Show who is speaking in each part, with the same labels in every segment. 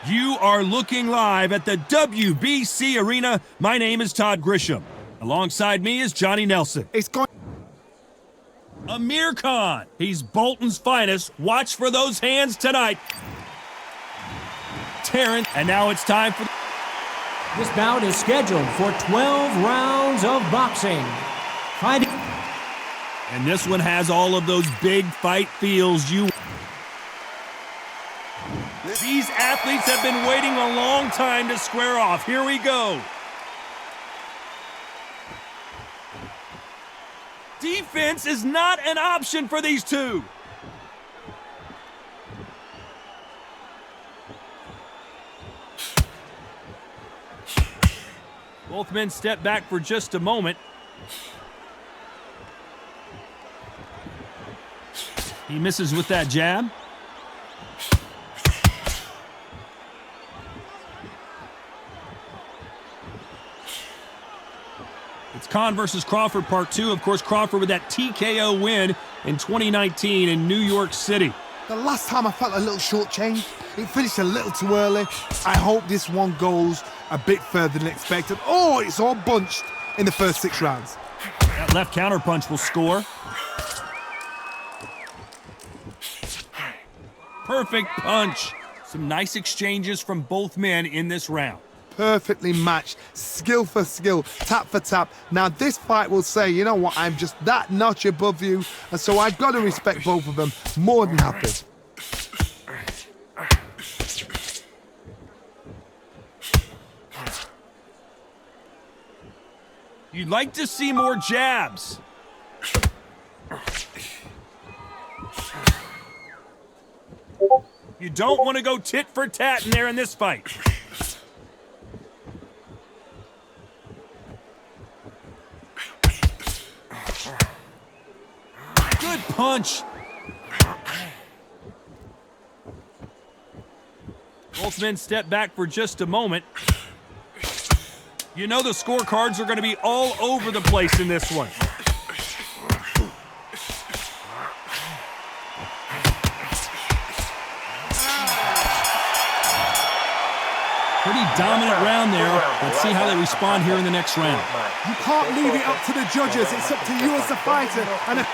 Speaker 1: You are looking live at the WBC Arena. My name is Todd Grisham. Alongside me is Johnny Nelson.
Speaker 2: It's going.
Speaker 1: Amir Khan. He's Bolton's finest. Watch for those hands tonight. Terrence, and now it's time for...
Speaker 3: This bout is scheduled for 12 rounds of boxing. Fighting.
Speaker 1: And this one has all of those big fight feels you... These athletes have been waiting a long time to square off. Here we go. Defense is not an option for these two. Both men step back for just a moment. He misses with that jab. It's Khan versus Crawford Part 2. Of course, Crawford with that TKO win in 2019 in New York City.
Speaker 2: The last time I felt a little shortchanged, it finished a little too early. I hope this one goes a bit further than expected. Oh, it's all bunched in the first 6 rounds.
Speaker 1: That left counterpunch will score. Perfect punch. Some nice exchanges from both men in this round.
Speaker 2: Perfectly matched, skill for skill, tap for tap. Now this fight will say, you know what, I'm just that notch above you, and so I've got to respect both of them more than happy.
Speaker 1: You'd like to see more jabs. You don't want to go tit for tat in there in this fight. Good punch. Both men step back for just a moment. You know the scorecards are going to be all over the place in this one. Pretty dominant round there. Let's see how they respond here in the next round.
Speaker 2: You can't leave it up to the judges. It's up to you as the fighter. And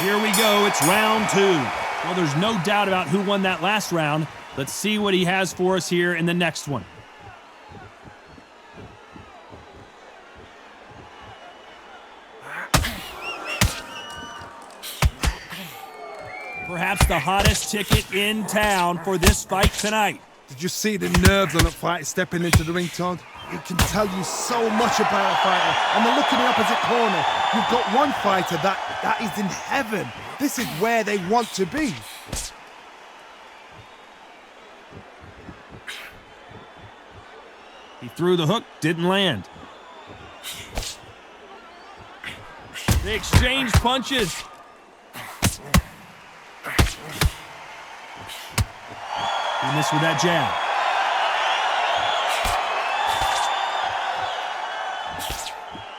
Speaker 1: here we go. It's round 2. Well, there's no doubt about who won that last round. Let's see what he has for us here in the next one. Perhaps the hottest ticket in town for this fight tonight.
Speaker 2: Did you see the nerves on that fight stepping into the ring, Todd? It can tell you so much about a fighter. And the look in the opposite corner, you've got one fighter that is in heaven. This is where they want to be.
Speaker 1: He threw the hook, didn't land. They exchanged punches. He missed with that jab.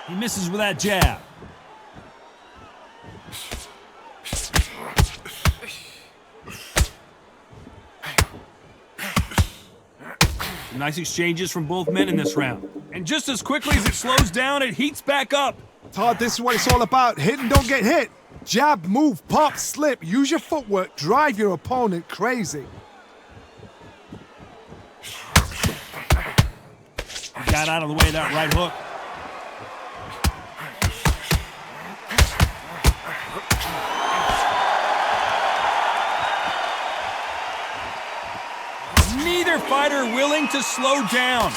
Speaker 1: He misses with that jab. Some nice exchanges from both men in this round. And just as quickly as it slows down, it heats back up.
Speaker 2: Todd, this is what it's all about. Hit and don't get hit. Jab, move, pop, slip. Use your footwork. Drive your opponent crazy.
Speaker 1: Got out of the way of that right hook. Neither fighter willing to slow down.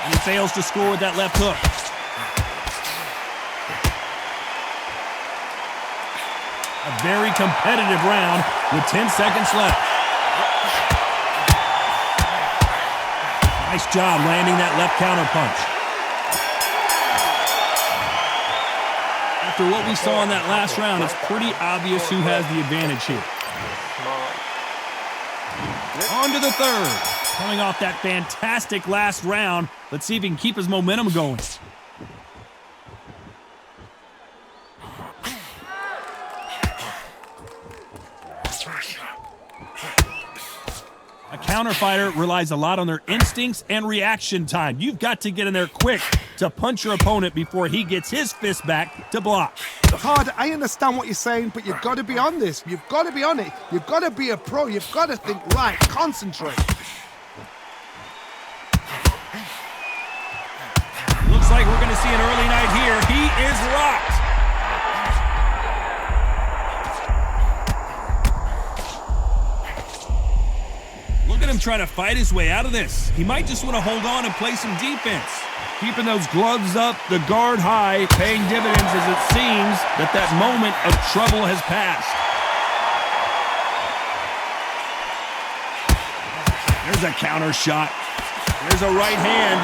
Speaker 1: He fails to score with that left hook. A very competitive round with 10 seconds left. Nice job landing that left counter punch. After what we saw in that last round, it's pretty obvious who has the advantage here. On to the third. Coming off that fantastic last round, let's see if he can keep his momentum going. counter fighter relies a lot on their instincts and reaction time. You've got to get in there quick to punch your opponent before he gets his fist back to block.
Speaker 2: Todd, I understand what you're saying, but you've got to be on this. You've got to be on it. You've got to be a pro. You've got to think right. Concentrate.
Speaker 1: Looks like we're going to see an early night here. He is rocked. Look at him trying to fight his way out of this. He might just want to hold on and play some defense. Keeping those gloves up, the guard high, paying dividends as it seems that moment of trouble has passed. There's a counter shot. There's a right hand.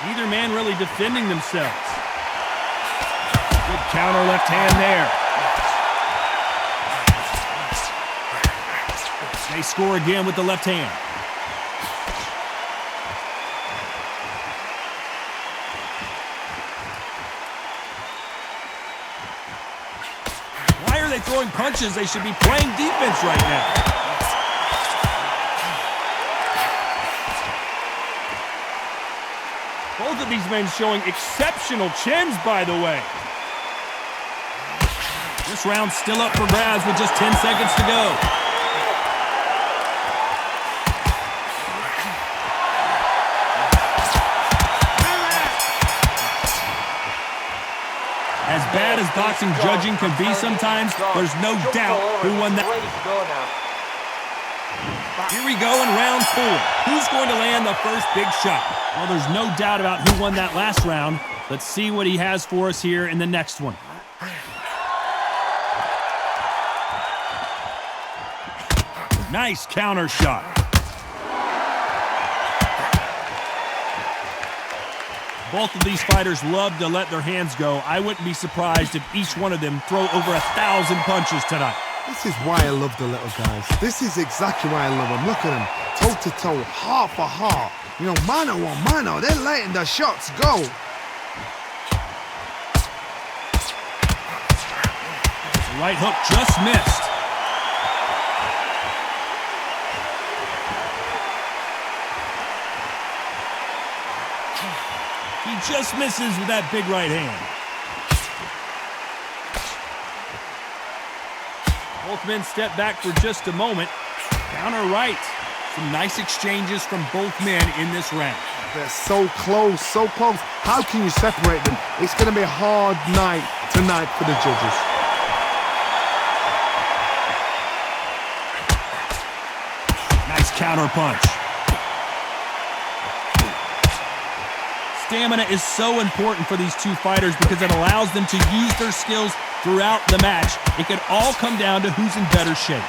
Speaker 1: Neither man really defending themselves. Good counter left hand there. They score again with the left hand. Why are they throwing punches? They should be playing defense right now. Both of these men showing exceptional chins, by the way. This round's still up for grabs with just 10 seconds to go. As bad as boxing judging can be sometimes, there's no doubt who won that. Here we go in round 4. Who's going to land the first big shot? Well, there's no doubt about who won that last round. Let's see what he has for us here in the next one. Nice counter shot. Both of these fighters love to let their hands go. I wouldn't be surprised if each one of them throw over 1,000 punches tonight.
Speaker 2: This is why I love the little guys. This is exactly why I love them. Look at them, toe to toe, heart for heart. You know, mano a mano, they're letting the shots go.
Speaker 1: The right hook just missed. He just misses with that big right hand. Both men step back for just a moment. Counter right. Some nice exchanges from both men in this round.
Speaker 2: They're so close, so close. How can you separate them? It's going to be a hard night tonight for the judges.
Speaker 1: Nice counter punch. Stamina is so important for these two fighters because it allows them to use their skills throughout the match. It could all come down to who's in better shape.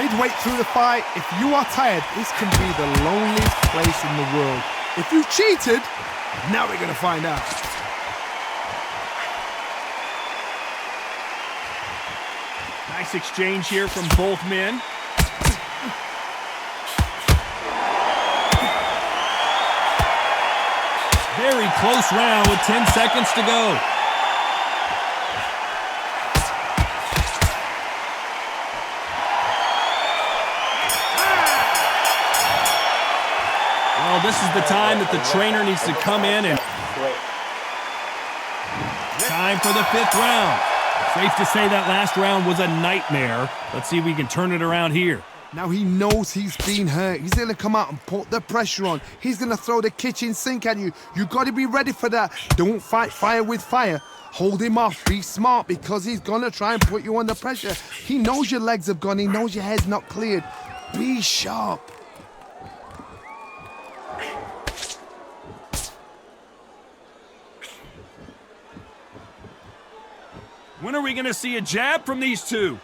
Speaker 2: Midway through the fight, if you are tired, this can be the loneliest place in the world. If you cheated, now we're going to find out.
Speaker 1: Nice exchange here from both men. Very close round with 10 seconds to go. Well, this is the time that the trainer needs to come in and... Time for the 5th round. Safe to say that last round was a nightmare. Let's see if we can turn it around here.
Speaker 2: Now he knows he's been hurt. He's going to come out and put the pressure on. He's going to throw the kitchen sink at you. You got to be ready for that. Don't fight fire with fire. Hold him off. Be smart because he's going to try and put you under pressure. He knows your legs have gone. He knows your head's not cleared. Be sharp.
Speaker 1: When are we going to see a jab from these two?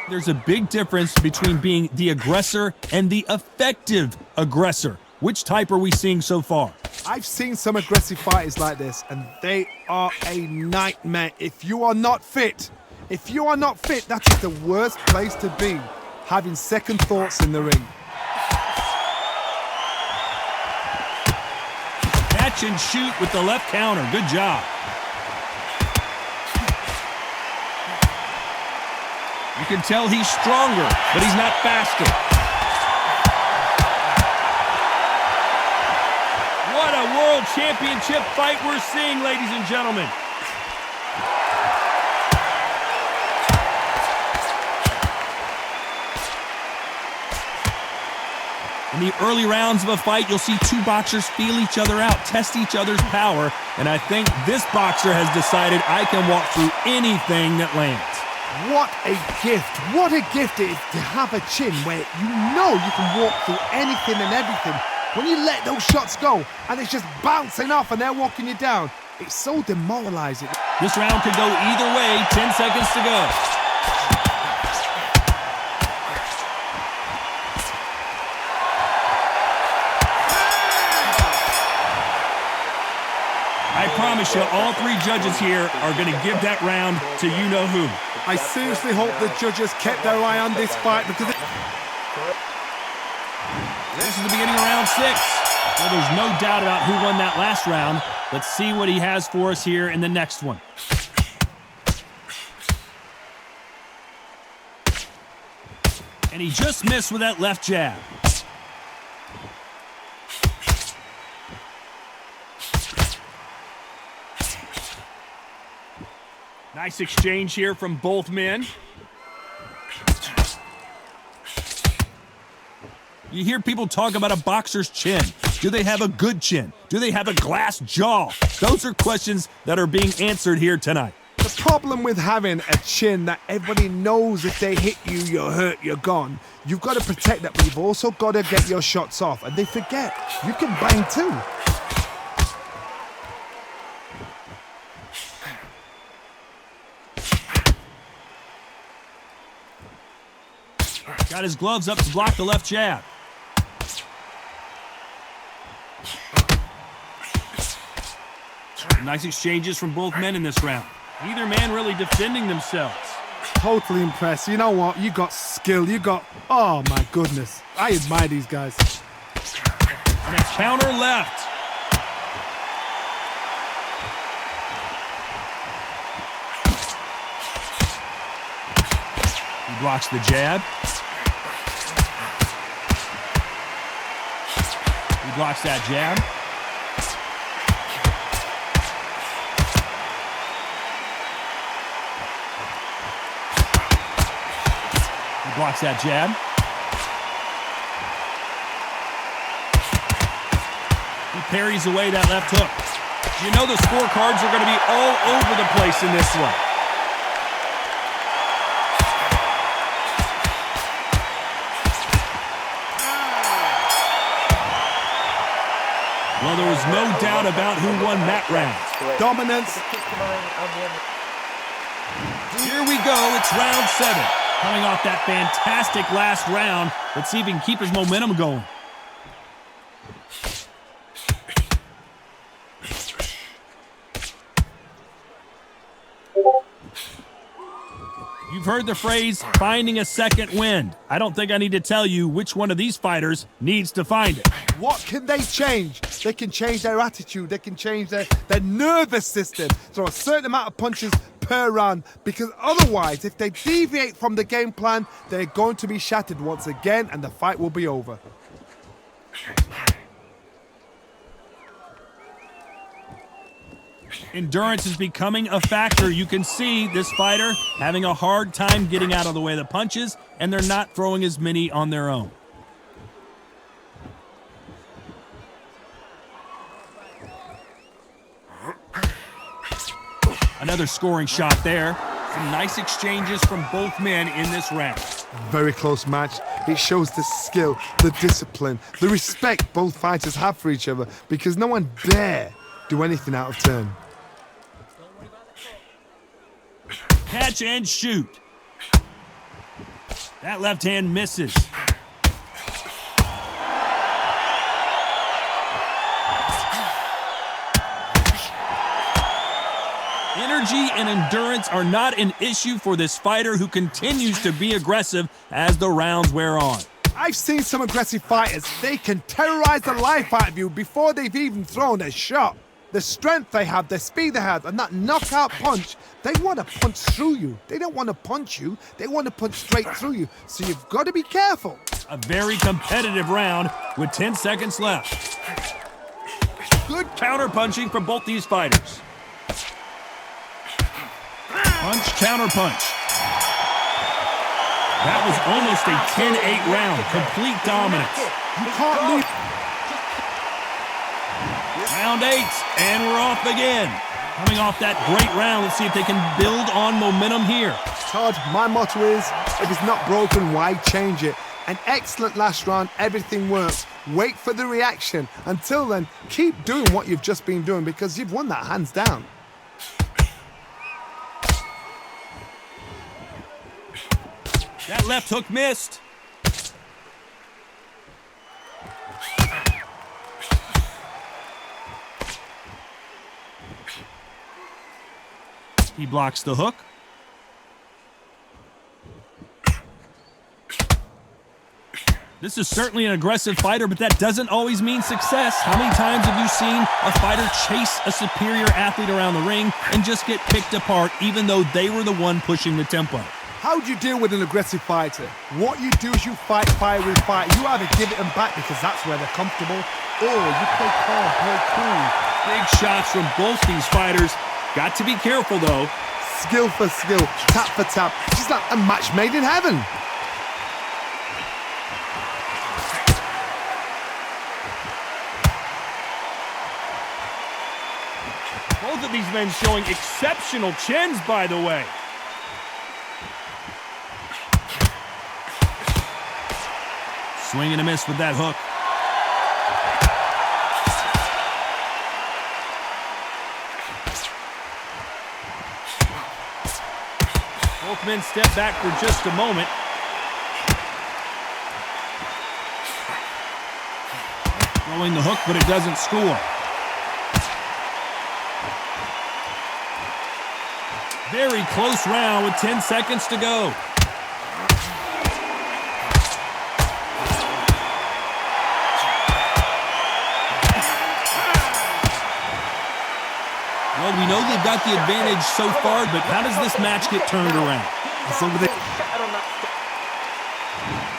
Speaker 1: There's a big difference between being the aggressor and the effective aggressor. Which type are we seeing so far?
Speaker 2: I've seen some aggressive fighters like this, and they are a nightmare. If you are not fit, that is the worst place to be, having second thoughts in the ring.
Speaker 1: Catch and shoot with the left counter. Good job. You can tell he's stronger, but he's not faster. What a world championship fight we're seeing, ladies and gentlemen. In the early rounds of a fight, you'll see two boxers feel each other out, test each other's power, and I think this boxer has decided I can walk through anything that lands.
Speaker 2: What a gift. What a gift it is to have a chin where you know you can walk through anything and everything. When you let those shots go and it's just bouncing off and they're walking you down, it's so demoralizing.
Speaker 1: This round could go either way. 10 seconds to go. I promise you, all three judges here are going to give that round to you-know-who.
Speaker 2: I seriously hope the judges kept their eye on this fight because
Speaker 1: this is the beginning of round 6. Well, there's no doubt about who won that last round. Let's see what he has for us here in the next one. And he just missed with that left jab. Nice exchange here from both men. You hear people talk about a boxer's chin. Do they have a good chin? Do they have a glass jaw? Those are questions that are being answered here tonight.
Speaker 2: the problem with having a chin that everybody knows if they hit you, you're hurt, you're gone. You've got to protect that, but you've also got to get your shots off. And they forget, you can bang too.
Speaker 1: Got his gloves up to block the left jab. Nice exchanges from both men in this round. Neither man really defending themselves.
Speaker 2: Totally impressed. You know what? You got skill. You got... Oh, my goodness. I admire these guys.
Speaker 1: And a counter left. He blocks the jab. He blocks that jab. He blocks that jab. He parries away that left hook. You know the scorecards are going to be all over the place in this one. Well, there was no doubt about who won that round.
Speaker 2: Dominance.
Speaker 1: Here we go. It's round 7. Coming off that fantastic last round. Let's see if he can keep his momentum going. You've heard the phrase, finding a second wind. I don't think I need to tell you which one of these fighters needs to find it.
Speaker 2: What can they change? They can change their attitude. They can change their nervous system. Throw a certain amount of punches per round, because otherwise, if they deviate from the game plan, they're going to be shattered once again and the fight will be over.
Speaker 1: Endurance is becoming a factor. You can see this fighter having a hard time getting out of the way of the punches, and they're not throwing as many on their own. Another scoring shot there. Some nice exchanges from both men in this round.
Speaker 2: Very close match. It shows the skill, the discipline, the respect both fighters have for each other, because no one dare do anything out of turn.
Speaker 1: Catch and shoot. That left hand misses. Energy and endurance are not an issue for this fighter who continues to be aggressive as the rounds wear on.
Speaker 2: I've seen some aggressive fighters. They can terrorize the life out of you before they've even thrown a shot. The strength they have, the speed they have, and that knockout punch, they want to punch through you. They don't want to punch you, they want to punch straight through you. So you've got to be careful.
Speaker 1: A very competitive round with 10 seconds left. Good counter-punching from both these fighters. Punch, counter-punch. That was almost a 10-8 round. Complete dominance.
Speaker 2: You can't leave.
Speaker 1: Round 8, and we're off again. Coming off that great round, let's see if they can build on momentum here.
Speaker 2: Todd, my motto is, if it's not broken, why change it? An excellent last round, everything works. Wait for the reaction. Until then, keep doing what you've just been doing because you've won that hands down.
Speaker 1: That left hook missed. He blocks the hook. This is certainly an aggressive fighter, but that doesn't always mean success. How many times have you seen a fighter chase a superior athlete around the ring and just get picked apart even though they were the one pushing the tempo?
Speaker 2: How do you deal with an aggressive fighter? What you do is you fight fire with fire. You either give it them back because that's where they're comfortable, or you play calm, play cool.
Speaker 1: Big shots from both these fighters. Got to be careful, though.
Speaker 2: Skill for skill, tap for tap. It's like a match made in heaven.
Speaker 1: Both of these men showing exceptional chins, by the way. Swing and a miss with that hook. Both men step back for just a moment. Throwing the hook, but it doesn't score. Very close round with 10 seconds to go. Well, we know they've got the advantage so far, but how does this match get turned around?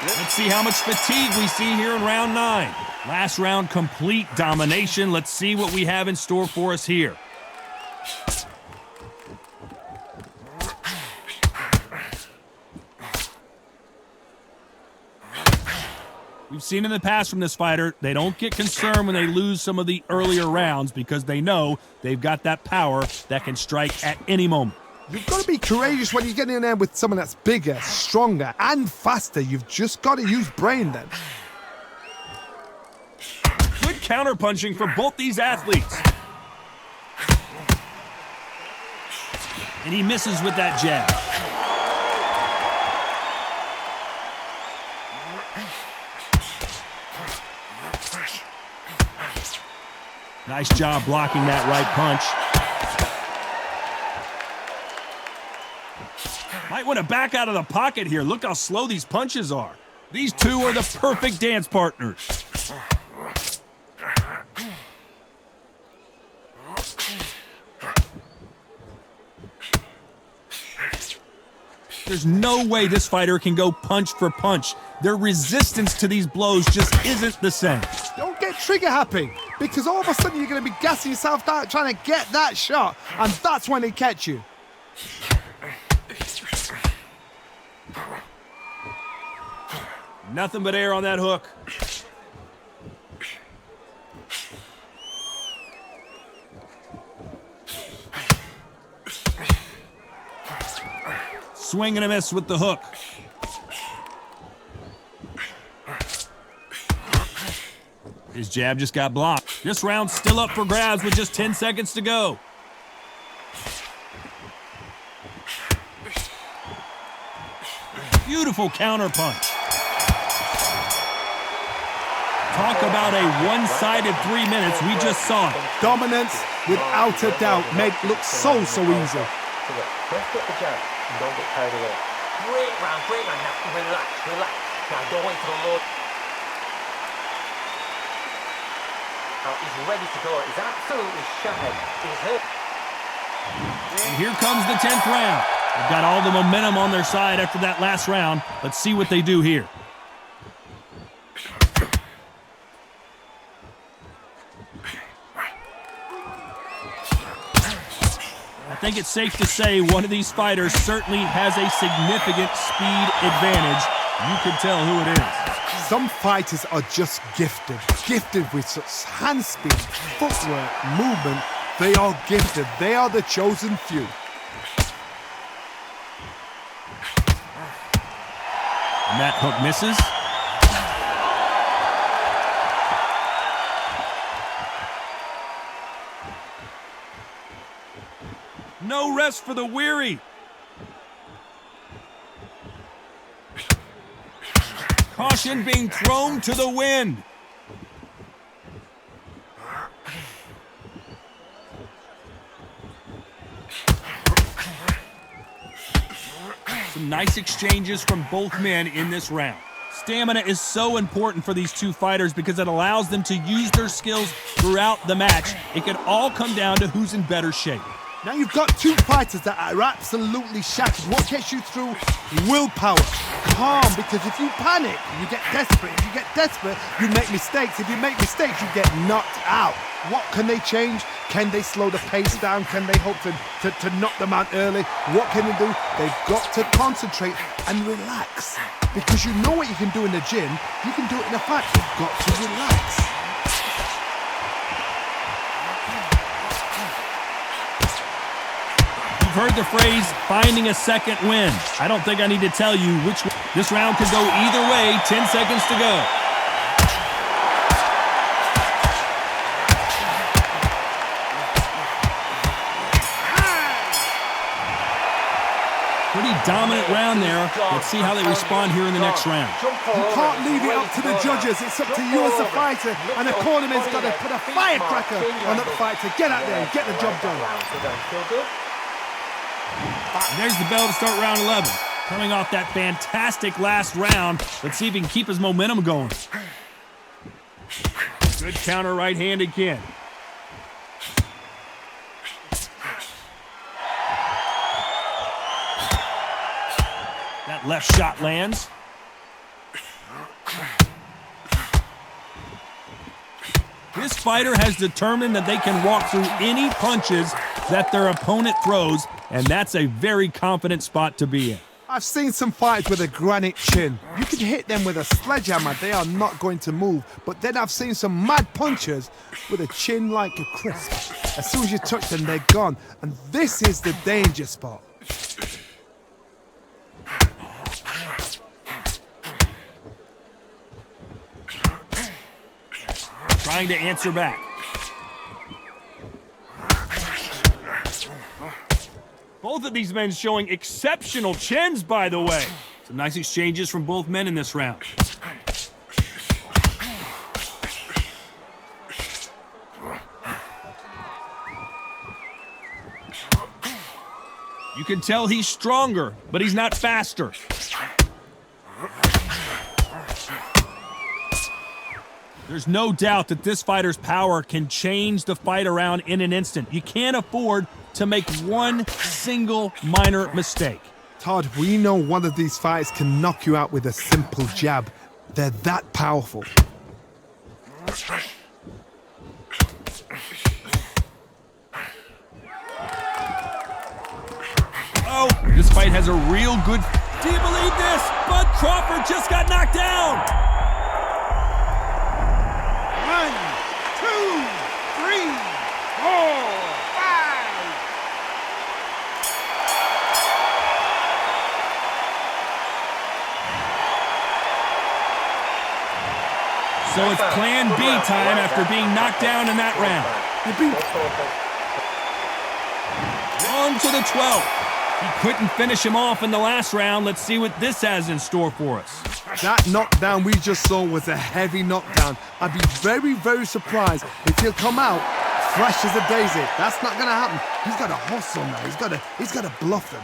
Speaker 1: Let's see how much fatigue we see here in round 9. Last round, complete domination. Let's see what we have in store for us here. We've seen in the past from this fighter, they don't get concerned when they lose some of the earlier rounds because they know they've got that power that can strike at any moment.
Speaker 2: You've got to be courageous when you get in there with someone that's bigger, stronger, and faster. You've just got to use brain then.
Speaker 1: Good counterpunching for both these athletes. And he misses with that jab. Nice job blocking that right punch. Might want to back out of the pocket here. Look how slow these punches are. These two are the perfect dance partners. There's no way this fighter can go punch for punch. Their resistance to these blows just isn't the same.
Speaker 2: Don't get trigger happy, because all of a sudden you're going to be gassing yourself out trying to get that shot, and that's when they catch you.
Speaker 1: Nothing but air on that hook. Swing and a miss with the hook. His jab just got blocked. This round's still up for grabs with just 10 seconds to go. Beautiful counter punch. Talk about a one-sided 3 minutes. We just saw it.
Speaker 2: Dominance, without a doubt, made it look so easy.
Speaker 4: Let's get the jab and don't get carried away. Great round now. Relax. Now go into the load. Now he's ready to go. He's absolutely shattered. He's hurt.
Speaker 1: And here comes the 10th round. They've got all the momentum on their side after that last round. Let's see what they do here. I think it's safe to say one of these fighters certainly has a significant speed advantage. You can tell who it is.
Speaker 2: Some fighters are just gifted with such hand speed, footwork, movement. They are gifted. They are the chosen few.
Speaker 1: And that hook misses. No rest for the weary. Caution being thrown to the wind. Some nice exchanges from both men in this round. Stamina is so important for these two fighters because it allows them to use their skills throughout the match. It can all come down to who's in better shape.
Speaker 2: Now you've got two fighters that are absolutely shattered. What gets you through? Willpower. Calm, because if you panic, you get desperate. If you get desperate, you make mistakes. If you make mistakes, you get knocked out. What can they change? Can they slow the pace down? Can they hope to knock them out early? What can they do? They've got to concentrate and relax. Because you know what you can do in the gym, you can do it in a fight. You've got to relax.
Speaker 1: You've heard the phrase, finding a second win. I don't think I need to tell you which one. This round could go either way, 10 seconds to go. Pretty dominant round there. Let's see how they respond here in the next round.
Speaker 2: You can't leave it up to the judges. It's up to you as a fighter. And the cornerman's got to put a firecracker on that fighter. Get out there and get the job done.
Speaker 1: And there's the bell to start round 11. Coming off that fantastic last round, let's see if he can keep his momentum going. Good counter right hand again. That left shot lands. This fighter has determined that they can walk through any punches that their opponent throws, and that's a very confident spot to be in.
Speaker 2: I've seen some fights with a granite chin. You can hit them with a sledgehammer, they are not going to move. But then I've seen some mad punchers with a chin like a crisp. As soon as you touch them, they're gone. And this is the danger spot.
Speaker 1: Trying to answer back. Both of these men showing exceptional chins, by the way. Some nice exchanges from both men in this round. You can tell he's stronger, but he's not faster. There's no doubt that this fighter's power can change the fight around in an instant. You can't afford to make one single minor mistake.
Speaker 2: Todd, we know one of these fighters can knock you out with a simple jab. They're that powerful.
Speaker 1: Oh, this fight has a real good... Do you believe this? Bud Crawford just got knocked down!
Speaker 2: 1, 2, 3, 4, 5.
Speaker 1: So it's plan B time after being knocked down in that round. On to the 12th. He couldn't finish him off in the last round. Let's see what this has in store for us.
Speaker 2: That knockdown we just saw was a heavy knockdown. I'd be very, very surprised if he'll come out fresh as a daisy. That's not gonna happen. He's got to hustle now. He's got to bluff them.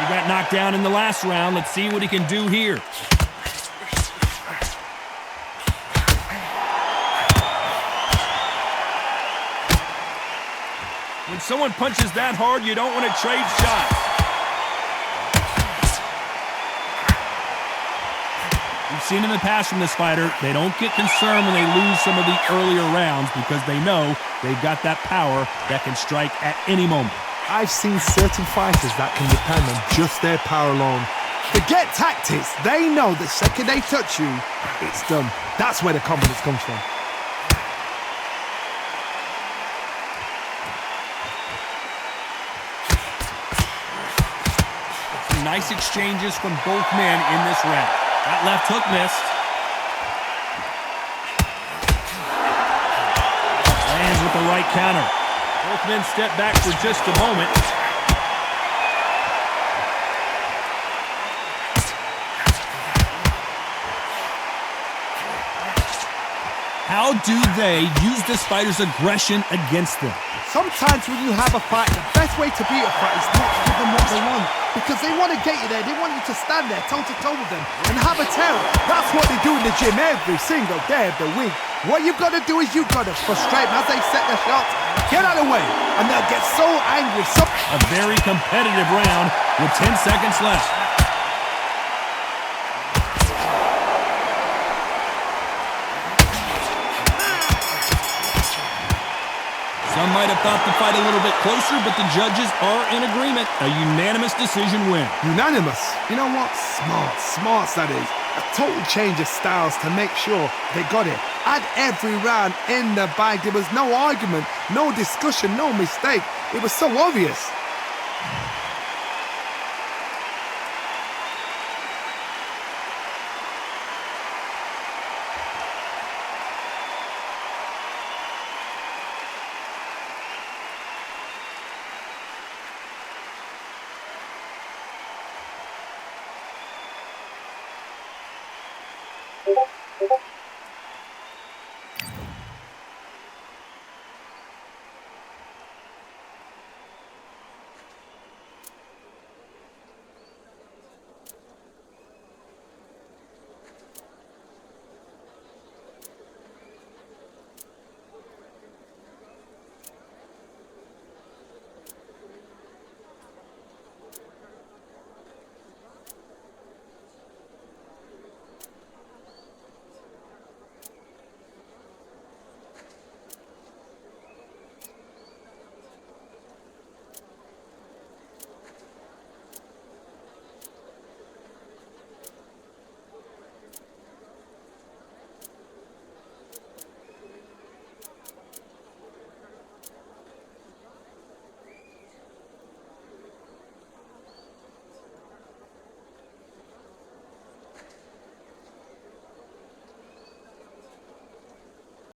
Speaker 1: He got knocked down in the last round. Let's see what he can do here. When someone punches that hard, you don't want to trade shots. We've seen in the past from this fighter, they don't get concerned when they lose some of the earlier rounds because they know they've got that power that can strike at any moment.
Speaker 2: I've seen certain fighters that can depend on just their power alone. Forget tactics. They know the second they touch you, it's done. That's where the confidence comes from.
Speaker 1: Nice exchanges from both men in this round. That left hook missed. Lands with the right counter. Both men step back for just a moment. How do they use this fighter's aggression against them?
Speaker 2: Sometimes when you have a fight, the best way to beat a fight is not to give them what they want. Because they want to get you there, they want you to stand there toe-to-toe with them and have a terror. That's what they do in the gym every single day of the week. What you've got to do is you've got to frustrate them as they set their shots. Get out of the way, and they'll get so angry.
Speaker 1: A very competitive round with 10 seconds left. Some might have thought the fight a little bit closer, but the judges are in agreement. A unanimous decision win.
Speaker 2: Unanimous. You know what? Smart that is. A total change of styles to make sure they got it. At every round in the bag, there was no argument, no discussion, no mistake. It was so obvious.